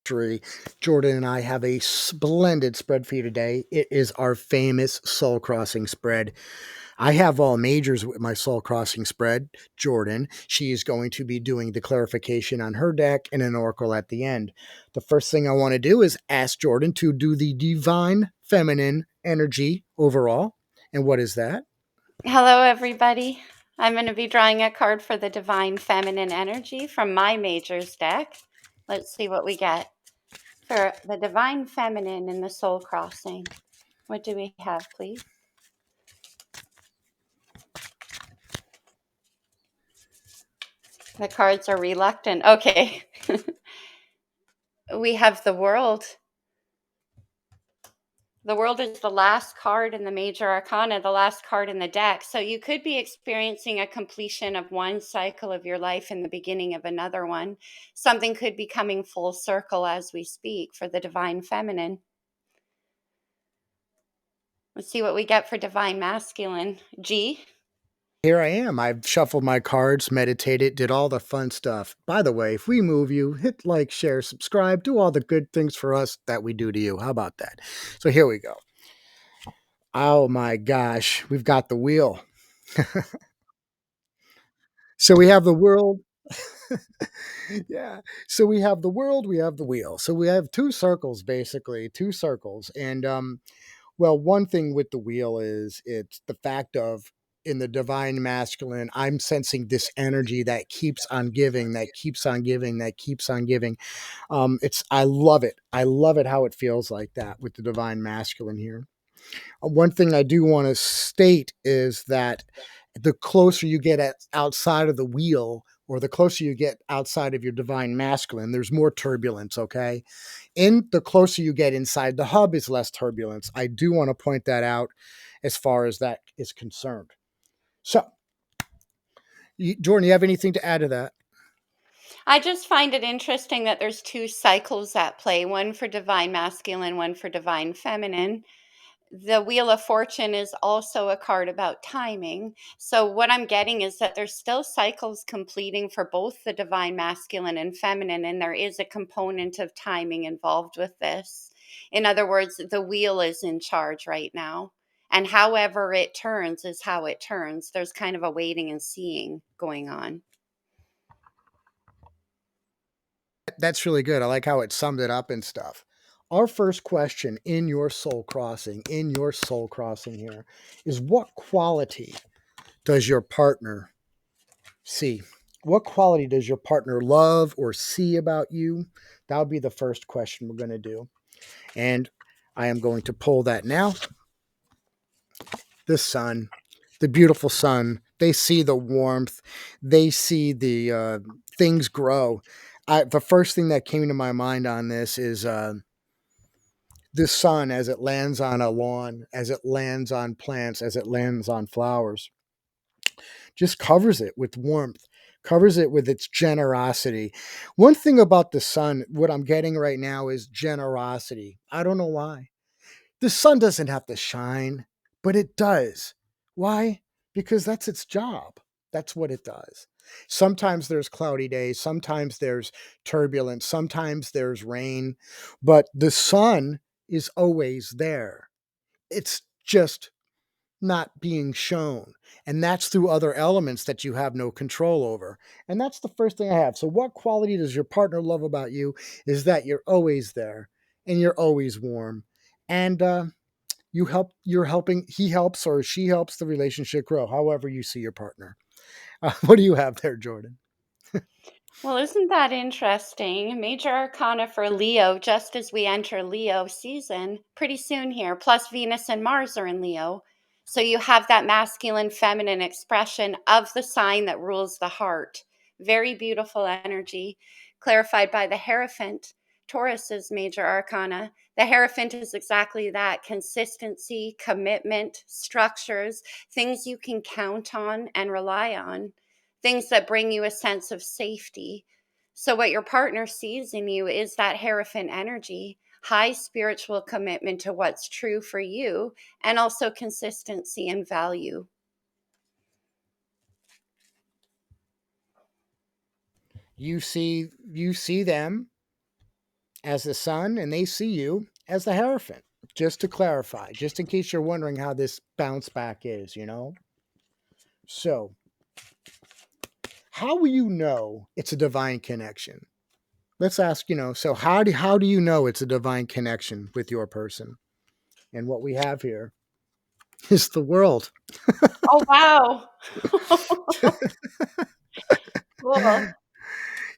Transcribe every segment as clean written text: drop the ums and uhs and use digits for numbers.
Tree. Jordan and I have a splendid spread for you today. It is our famous soul crossing spread. I have all majors with my soul crossing spread. Jordan, she is going to be doing the clarification on her deck and an oracle at the end. The first thing I want to do is ask Jordan to do the divine feminine energy overall. And what is that? Hello, everybody. I'm going to be drawing a card for the Divine Feminine Energy from my Majors deck. Let's see what we get for the Divine Feminine in the Soul Crossing. What do we have, please? The cards are reluctant. Okay. We have the World. The World is the last card in the Major Arcana, the last card in the deck. So you could be experiencing a completion of one cycle of your life and the beginning of another one. Something could be coming full circle as we speak for the Divine Feminine. Let's see what we get for Divine Masculine. G. Here I am. I've shuffled my cards, meditated, did all the fun stuff. By the way, if we move you, hit like, share, subscribe, do all the good things for us that we do to you. How about that? So here we go. Oh my gosh, we've got the wheel. So we have the world. Yeah. So we have the world, we have the wheel. So we have two circles, basically, two circles. And well, one thing with the wheel is it's the fact of in the divine masculine, I'm sensing this energy that keeps on giving, that keeps on giving, that keeps on giving. It's I love it. I love it how it feels like that with the divine masculine here. One thing I do want to state is that the closer you get outside of the wheel, or the closer you get outside of your divine masculine, there's more turbulence. Okay, in the closer you get inside the hub is less turbulence. I do want to point that out as far as that is concerned. So, Jordan, you have anything to add to that? I just find it interesting that there's two cycles at play, one for Divine Masculine, one for Divine Feminine. The Wheel of Fortune is also a card about timing. So, what I'm getting is that there's still cycles completing for both the Divine Masculine and Feminine, and there is a component of timing involved with this. In other words, the wheel is in charge right now. And however it turns is how it turns. There's kind of a waiting and seeing going on. That's really good. I like how it summed it up and stuff. Our first question in your soul crossing here is what quality does your partner see? What quality does your partner love or see about you? That would be the first question we're going to do. And I am going to pull that now. The sun, the beautiful sun. They see the warmth. They see the things grow. The first thing that came to my mind on this is the sun as it lands on a lawn, as it lands on plants, as it lands on flowers, just covers it with warmth, covers it with its generosity. One thing about the sun, what I'm getting right now is generosity. I don't know why. The sun doesn't have to shine, but it does. Why? Because that's its job. That's what it does. Sometimes there's cloudy days, sometimes there's turbulence, sometimes there's rain, but the sun is always there. It's just not being shown. And that's through other elements that you have no control over. And that's the first thing I have. So, what quality does your partner love about you is that you're always there and you're always warm. And you're helping, he helps or she helps the relationship grow, however you see your partner. What do you have there, Jordan? Well, isn't that interesting? Major Arcana for Leo, just as we enter Leo season pretty soon here. Plus, Venus and Mars are in Leo. So you have that masculine, feminine expression of the sign that rules the heart. Very beautiful energy, clarified by the Hierophant, Taurus's major arcana. The Hierophant is exactly that: consistency, commitment, structures, things you can count on and rely on, things that bring you a sense of safety. So, what your partner sees in you is that Hierophant energy, high spiritual commitment to what's true for you, and also consistency and value. You see them as the sun and they see you as the Hierophant. Just to clarify, just in case you're wondering how this bounce back is, you know? So, how will you know it's a divine connection? Let's ask, so how do you know it's a divine connection with your person? And what we have here is the world. Oh, wow. Cool.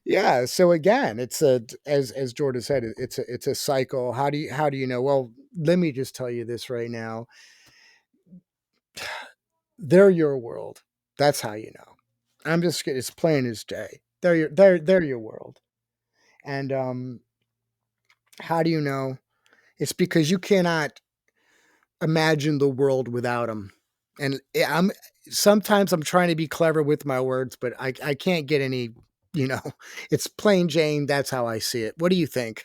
Yeah. So again, it's a as Jordan said, it's a cycle. How do you know? Well, let me just tell you this right now. They're your world. That's how you know. I'm just kidding. It's plain as day. They're your world. And how do you know? It's because you cannot imagine the world without them. And I'm sometimes I'm trying to be clever with my words, but I can't get any. You know, it's plain Jane. That's how I see it. What do you think?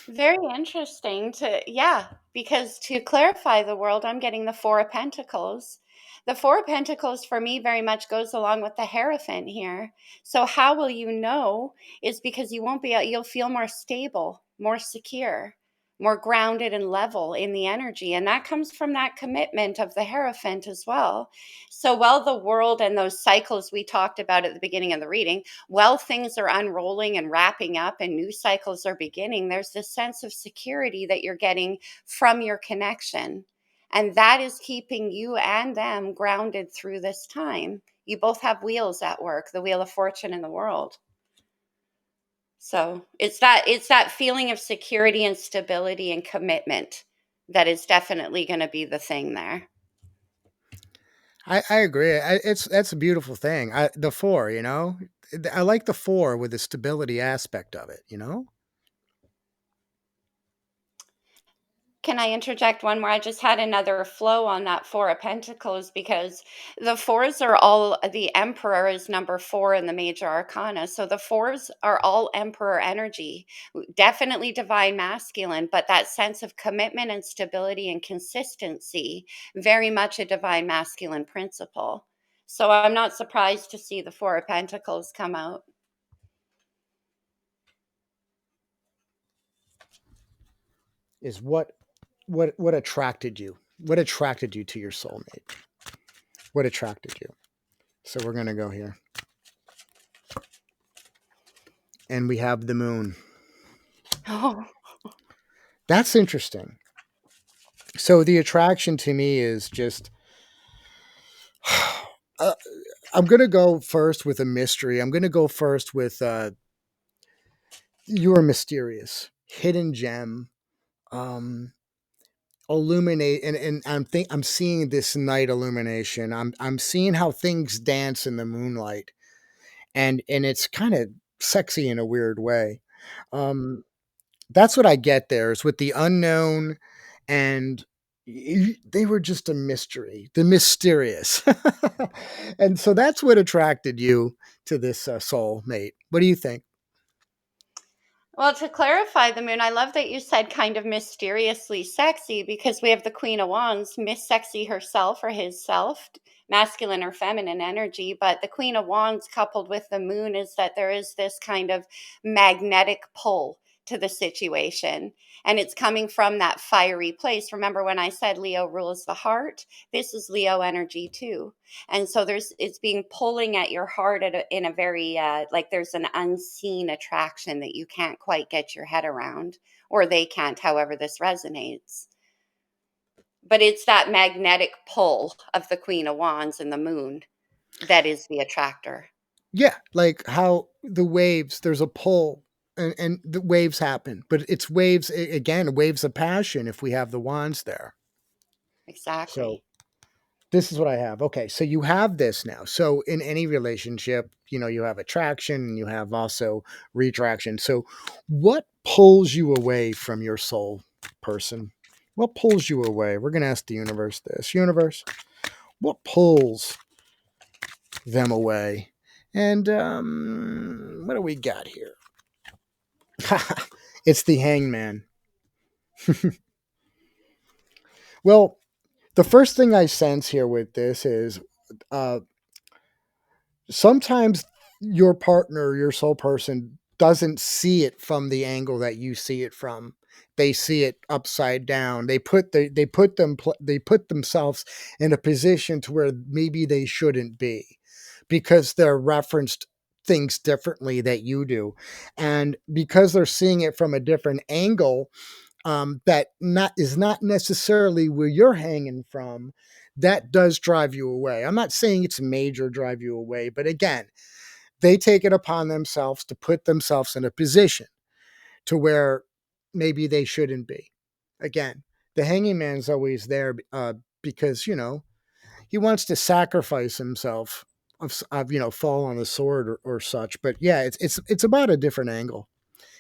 Very interesting yeah, because to clarify the world, I'm getting the Four of Pentacles. The Four of Pentacles for me very much goes along with the Hierophant here. So how will you know is because you'll feel more stable, more secure, more grounded and level in the energy. And that comes from that commitment of the Hierophant as well. So while the world and those cycles we talked about at the beginning of the reading, while things are unrolling and wrapping up and new cycles are beginning, there's this sense of security that you're getting from your connection. And that is keeping you and them grounded through this time. You both have wheels at work, the wheel of fortune in the world. So it's that feeling of security and stability and commitment that is definitely going to be the thing there. I agree. That's a beautiful thing. The four, I like the four with the stability aspect of it. Can I interject one more? I just had another flow on that Four of Pentacles because the fours are all the Emperor is number four in the major arcana. So the fours are all Emperor energy, definitely divine masculine, but that sense of commitment and stability and consistency, very much a divine masculine principle. So I'm not surprised to see the Four of Pentacles come out. Is what attracted you? What attracted you to your soulmate? What attracted you? So we're gonna go here, and we have the moon. Oh, That's interesting. So the attraction to me is just. Uh, I'm gonna go first with a mystery. I'm gonna go first with you are mysterious, hidden gem. Um, illuminate and I'm seeing this night illumination. I'm seeing how things dance in the moonlight, and it's kind of sexy in a weird way. Um that's what I get there is with the unknown, and they were just a mystery, the mysterious. And so that's what attracted you to this soul mate. What do you think? well, to clarify the moon, I love that you said kind of mysteriously sexy because we have the Queen of Wands, Miss Sexy herself or his self, masculine or feminine energy. But the Queen of Wands coupled with the moon is that there is this kind of magnetic pull to the situation. And it's coming from that fiery place. Remember when I said Leo rules the heart? This is Leo energy too. And so it's being pulling at your heart in a very like there's an unseen attraction that you can't quite get your head around, or they can't, however this resonates. But it's that magnetic pull of the Queen of Wands and the moon that is the attractor. Yeah, like how the waves, there's a pull, and the waves happen, but it's waves again, waves of passion if we have the wands there. So Exactly. this is what I have. Okay, so you have this now. So in any relationship, you have attraction and you have also retraction. So what pulls you away from your soul person? What pulls you away? We're going to ask the universe this. Universe, what pulls them away? And what do we got here? It's the hangman. Well, the first thing I sense here with this is uh, sometimes your partner, your soul person, doesn't see it from the angle that you see it from. They see it upside down. They put themselves in a position to where maybe they shouldn't be because they're referenced things differently that you do. And because they're seeing it from a different angle, that not is not necessarily where you're hanging from, that does drive you away. I'm not saying it's major drive you away, but again, they take it upon themselves to put themselves in a position to where maybe they shouldn't be. Again, the hanging man's always there because he wants to sacrifice himself of fall on the sword or such. But yeah, it's about a different angle.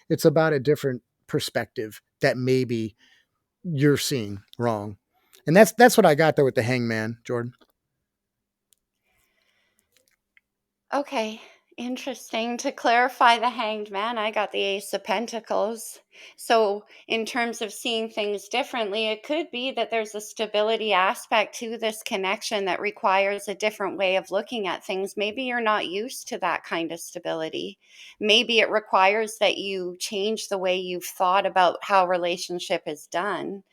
It's about a different perspective that maybe you're seeing wrong. And that's what I got there with the hangman, Jordan. Okay, interesting. To clarify the Hanged Man, I got the Ace of Pentacles. So, in terms of seeing things differently, it could be that there's a stability aspect to this connection that requires a different way of looking at things. Maybe you're not used to that kind of stability. Maybe it requires that you change the way you've thought about how relationship is done.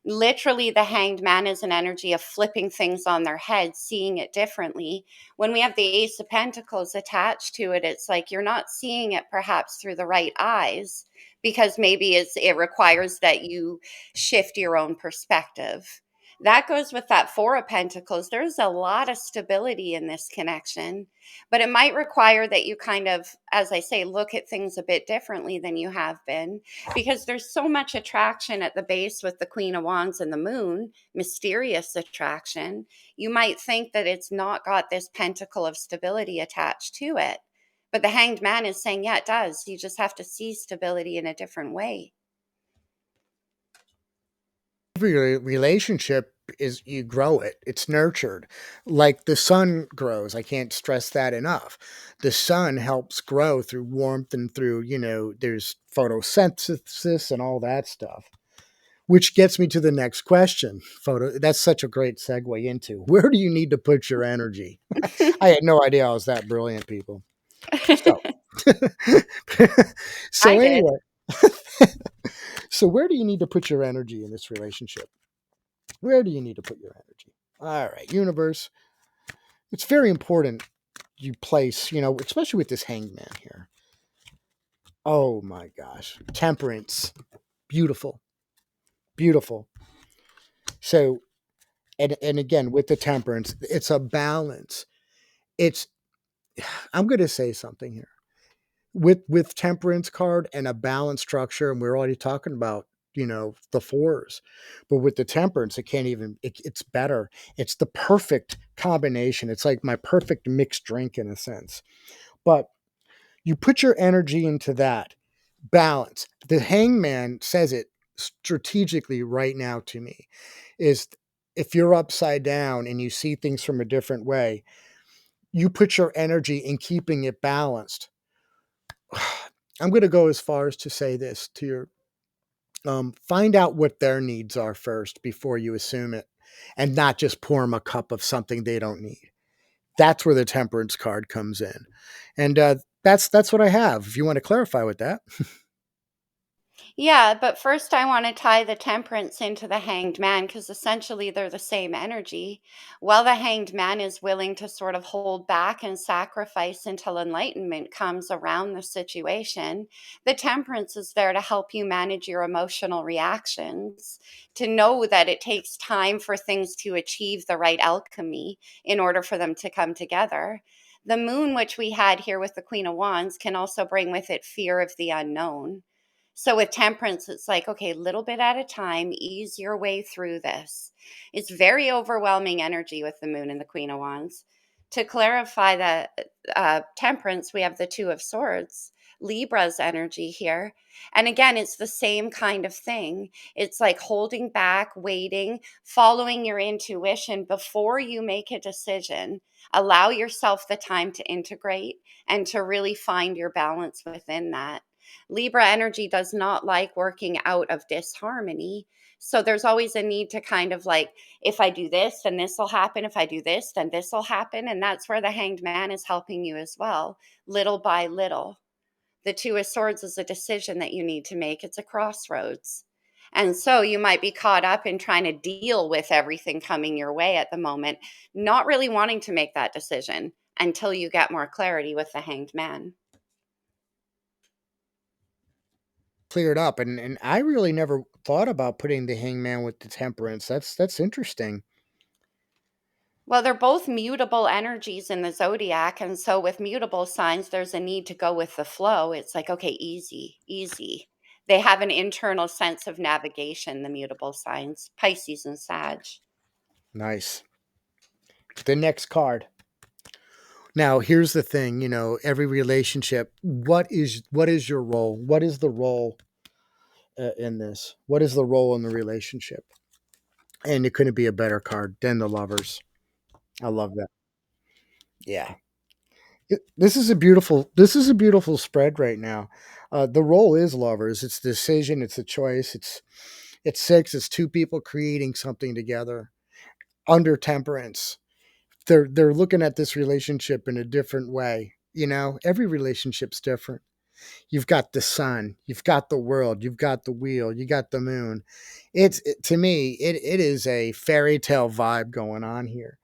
Literally, the hanged man is an energy of flipping things on their head, seeing it differently. When we have the Ace of Pentacles attached to it, it's like you're not seeing it perhaps through the right eyes because maybe it requires that you shift your own perspective. That goes with that Four of Pentacles. There's a lot of stability in this connection, but it might require that you kind of, as I say, look at things a bit differently than you have been, because there's so much attraction at the base with the Queen of Wands and the moon, mysterious attraction. You might think that it's not got this pentacle of stability attached to it. But the hanged man is saying, yeah, it does. You just have to see stability in a different way. Every relationship is you grow it. It's nurtured. Like the sun grows. I can't stress that enough. The sun helps grow through warmth and through, there's photosynthesis and all that stuff. Which gets me to the next question. That's such a great segue into where do you need to put your energy? I had no idea I was that brilliant, people. So I so did. anyway, so where do you need to put your energy in this relationship? Where do you need to put your energy? All right, universe. It's very important you place, especially with this hangman here. Oh my gosh. Temperance. Beautiful. Beautiful. So, and again, with the temperance, it's a balance. It's I'm going to say something here. With temperance card and a balanced structure, and we're already talking about the fours, but with the temperance it can't even it's better. It's the perfect combination. It's like my perfect mixed drink in a sense. But you put your energy into that balance. The hangman says it strategically right now to me is if you're upside down and you see things from a different way, you put your energy in keeping it balanced. I'm going to go as far as to say this to your find out what their needs are first before you assume it and not just pour them a cup of something they don't need. That's where the temperance card comes in. And that's what I have. If you want to clarify with that. Yeah, but first I want to tie the temperance into the hanged man because essentially they're the same energy. While the hanged man is willing to sort of hold back and sacrifice until enlightenment comes around the situation, the temperance is there to help you manage your emotional reactions, to know that it takes time for things to achieve the right alchemy in order for them to come together. The moon, which we had here with the Queen of Wands, can also bring with it fear of the unknown. So with temperance, it's like, okay, little bit at a time, ease your way through this. It's very overwhelming energy with the moon and the Queen of Wands. To clarify that temperance, we have the Two of Swords, Libra's energy here. And again, it's the same kind of thing. It's like holding back, waiting, following your intuition before you make a decision. Allow yourself the time to integrate and to really find your balance within that. Libra energy does not like working out of disharmony. So there's always a need to kind of like, if I do this, then this will happen. If I do this, then this will happen. And that's where the hanged man is helping you as well, little by little. The Two of Swords is a decision that you need to make, it's a crossroads. And so you might be caught up in trying to deal with everything coming your way at the moment, not really wanting to make that decision until you get more clarity with the Hanged Man. Cleared up, and I really never thought about putting the hangman with the temperance. That's interesting. Well, they're both mutable energies in the zodiac. And so, with mutable signs, there's a need to go with the flow. It's like, okay, easy, easy. They have an internal sense of navigation, the mutable signs, Pisces and Sag. Nice. The next card. Now, here's the thing, every relationship, what is your role? What is the role in this? What is the role in the relationship? And it couldn't be a better card than the lovers. I love that. Yeah. This is a beautiful spread right now. The role is lovers. It's decision, it's a choice. It's six, it's two people creating something together under temperance. They're looking at this relationship in a different way. Every relationship's different. You've got the sun, you've got the world, you've got the wheel, you got the moon. To me, it is a fairy tale vibe going on here.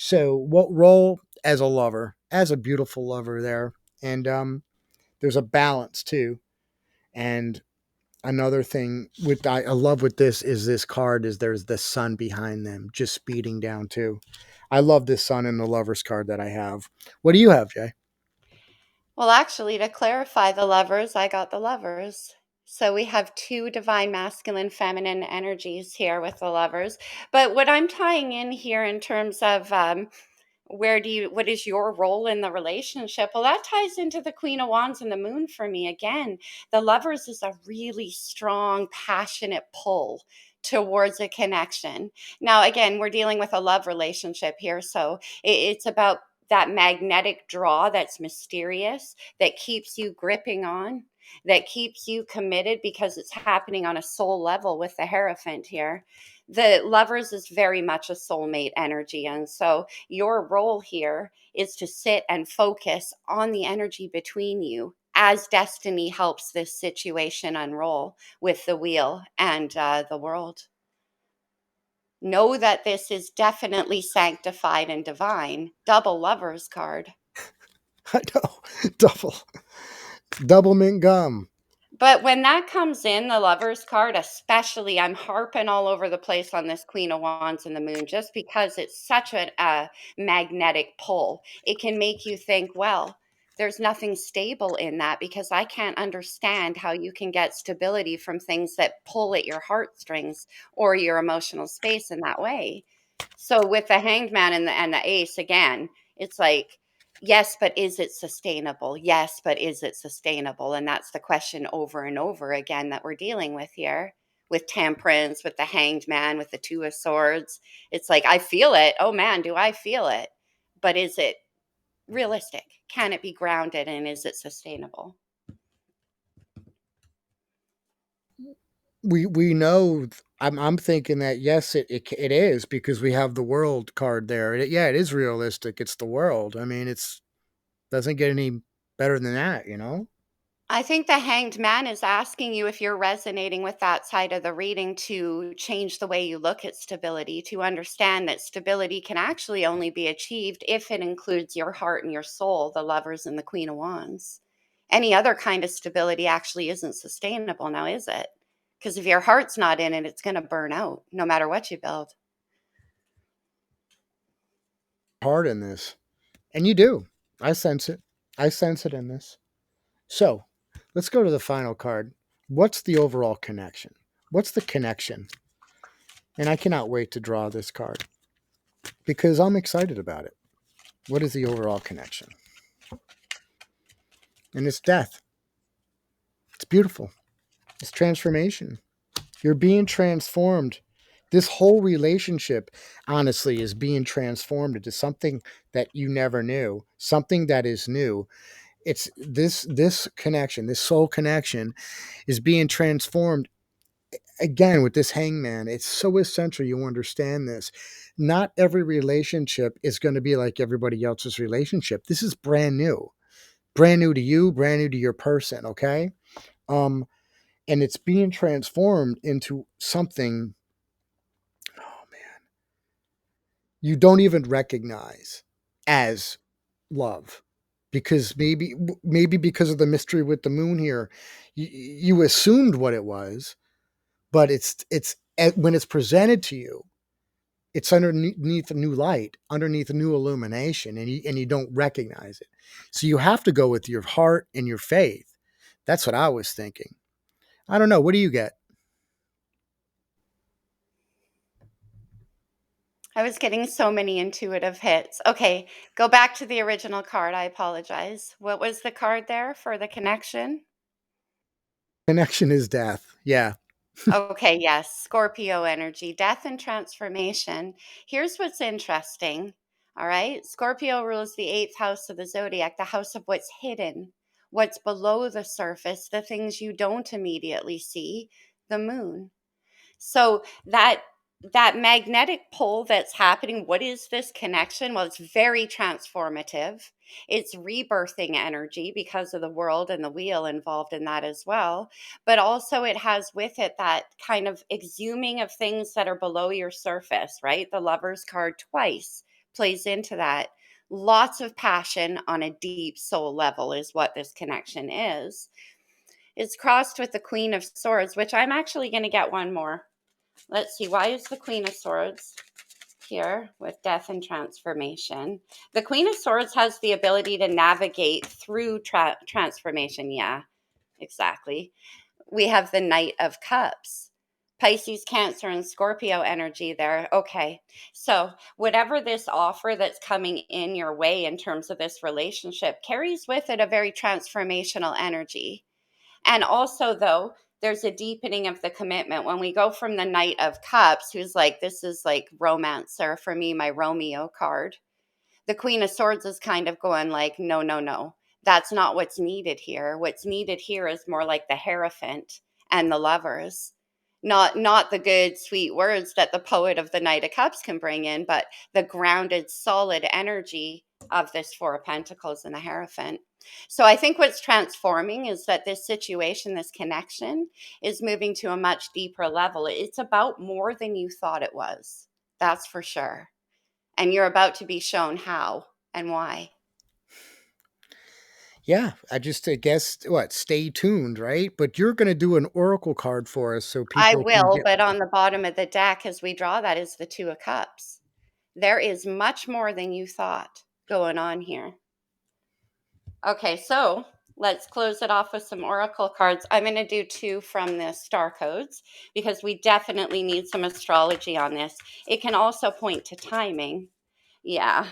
So, what role as a lover, as a beautiful lover there, and there's a balance too. And another thing with I love with this is this card is there's the sun behind them, just speeding down too. I love this sun in the lovers card that I have. What do you have, Jay? Well, actually, to clarify the lovers, I got the lovers. So we have two divine masculine feminine energies here with the lovers. But what I'm tying in here in terms of what is your role in the relationship? Well, that ties into the Queen of Wands and the Moon for me. Again, the lovers is a really strong, passionate pull towards a connection. Now, again, we're dealing with a love relationship here. So it's about that magnetic draw that's mysterious, that keeps you gripping on, that keeps you committed because it's happening on a soul level with the Hierophant here. The lovers is very much a soulmate energy. And so your role here is to sit and focus on the energy between you as destiny helps this situation unroll with the wheel and the world. Know that this is definitely sanctified and divine. Double lovers card. I know. double double mint gum. But when that comes in, the Lovers card, especially, I'm harping all over the place on this Queen of Wands and the Moon just because it's such a magnetic pull. It can make you think, well, there's nothing stable in that because I can't understand how you can get stability from things that pull at your heartstrings or your emotional space in that way. So with the Hanged Man and the Ace again, it's like, yes, but is it sustainable? Yes, but is it sustainable? And that's the question over and over again that we're dealing with here with temperance, with the Hanged Man, with the Two of Swords. It's like, I feel it. Oh man, do I feel it? But is it realistic? Can it be grounded and is it sustainable? We know. I'm thinking that yes, it is because we have the world card there. Yeah, it is realistic. It's the world. I mean, it's doesn't get any better than that. I think the Hanged Man is asking you if you're resonating with that side of the reading to change the way you look at stability, to understand that stability can actually only be achieved if it includes your heart and your soul, the Lovers and the Queen of Wands. Any other kind of stability actually isn't sustainable now, is it? Because if your heart's not in it, it's going to burn out no matter what you build. Hard in this, and you do. I sense it. I sense it in this. So, let's go to the final card. What's the overall connection? What's the connection? And I cannot wait to draw this card because I'm excited about it. What is the overall connection? And it's death. It's beautiful. It's transformation. You're being transformed. This whole relationship, honestly, is being transformed into something that you never knew, something that is new. It's this connection, this soul connection, is being transformed again with this hangman. It's so essential you understand this. Not every relationship is going to be like everybody else's relationship. This is brand new. brand new to you, brand new to your person, okay? Um, and it's being transformed into something, oh man, you don't even recognize as love. Because maybe because of the mystery with the moon here, you assumed what it was, but when it's presented to you, it's underneath a new light, underneath a new illumination, and you don't recognize it. So you have to go with your heart and your faith. That's what I was thinking. I don't know. What do you get? I was getting so many intuitive hits. Okay, go back to the original card. I apologize. What was the card there for the connection? Connection is death. Yeah. Okay, yes, Scorpio energy, death and transformation. Here's what's interesting. All right, Scorpio rules the eighth house of the zodiac, the house of what's hidden, what's below the surface, the things you don't immediately see, the moon. So that magnetic pull that's happening, what is this connection? Well, it's very transformative. It's rebirthing energy because of the world and the wheel involved in that as well. But also it has with it that kind of exhuming of things that are below your surface, right? The Lover's card twice plays into that. Lots of passion on a deep soul level is what this connection is. It's crossed with the Queen of Swords, which I'm actually going to get one more. Let's see, why is the Queen of Swords here with death and transformation? The Queen of Swords has the ability to navigate through transformation. Yeah, exactly. We have the Knight of Cups. Pisces, Cancer, and Scorpio energy there. Okay. So, whatever this offer that's coming in your way in terms of this relationship carries with it a very transformational energy. And also, though, there's a deepening of the commitment when we go from the Knight of Cups, who's like, this is like romancer for me, my Romeo card. The Queen of Swords is kind of going like, no, no, no. That's not what's needed here. What's needed here is more like the Hierophant and the lovers. Not the good, sweet words that the poet of the Knight of Cups can bring in, but the grounded, solid energy of this Four of Pentacles and the Hierophant. So I think what's transforming is that this situation, this connection, is moving to a much deeper level. It's about more than you thought it was. That's for sure. And you're about to be shown how and why. Yeah. I guess what? Stay tuned, right? But you're going to do an oracle card for us so I people can will, get. but on the bottom of the deck as we draw that is the Two of Cups. There is much more than you thought going on here. Okay, so let's close it off with some oracle cards. I'm going to do two from the star codes because we definitely need some astrology on this. It can also point to timing. Yeah.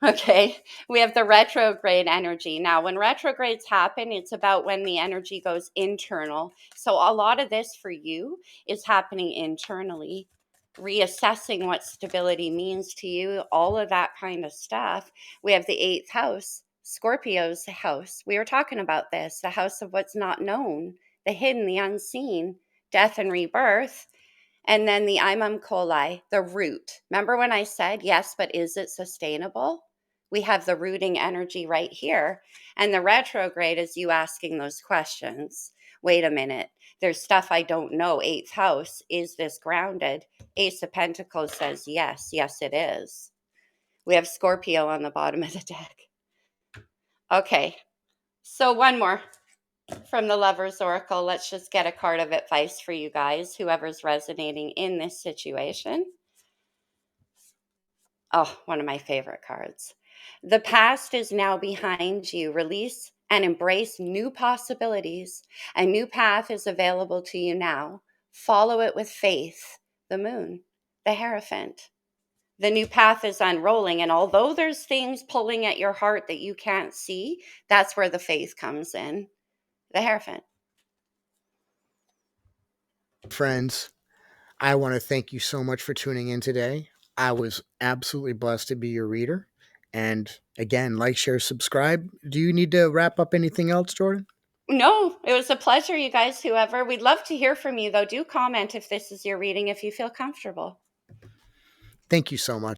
Okay. We have the retrograde energy. Now, when retrogrades happen, it's about when the energy goes internal. So, a lot of this for you is happening internally, reassessing what stability means to you, all of that kind of stuff. We have the eighth house, Scorpio's house. We were talking about this, the house of what's not known, the hidden, the unseen, death and rebirth. And then the imum coli, the root. Remember when I said, yes, but is it sustainable? We have the rooting energy right here. And the retrograde is you asking those questions. Wait a minute. There's stuff I don't know. Eighth house. Is this grounded? Ace of Pentacles says yes. Yes, it is. We have Scorpio on the bottom of the deck. Okay. So one more from the Lover's Oracle. Let's just get a card of advice for you guys, whoever's resonating in this situation. Oh, one of my favorite cards. The past is now behind you. Release and embrace new possibilities. A new path is available to you now. Follow it with faith. The moon, the Hierophant. The new path is unrolling. And although there's things pulling at your heart that you can't see, that's where the faith comes in. The Hierophant. Friends, I want to thank you so much for tuning in today. I was absolutely blessed to be your reader. And again, like, share, subscribe. Do you need to wrap up anything else, Jordan? No, it was a pleasure, you guys, whoever. We'd love to hear from you, though. Do comment if this is your reading, if you feel comfortable. Thank you so much.